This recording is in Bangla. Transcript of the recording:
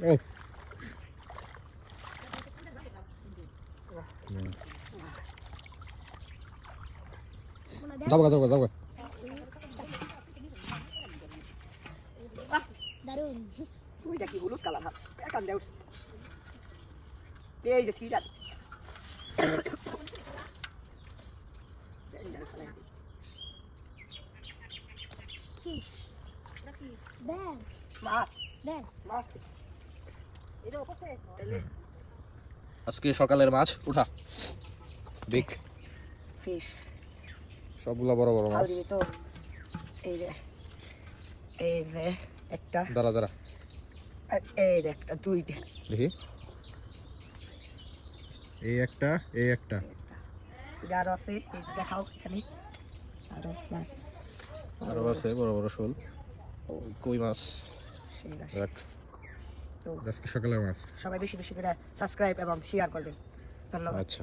ও যাবো যাবো যাবো দারুন ওইটা কি হলুদ কালার হাত একান দেউস এই যে সিডা ব্যাগ মাছ ব্যাগ মাছ এটা উপরে আজকে সকালের মাছ উঠা বিগ ফিশ সবগুলা বড় বড় মাছ তো এই যে একটা দাঁড়া দাঁড়া আর এই যে একটা দুইটা দেখি এই একটা আরো আছে এই যে দেখাও এখানে আরো মাছ আরো আছে বড় বড় শোল কই মাছ সেই গাছ দেখ তো আজকে সকালের মাছ সবাই বেশি বেশি করে সাবস্ক্রাইব এবং শেয়ার করবেন ধন্যবাদ আচ্ছা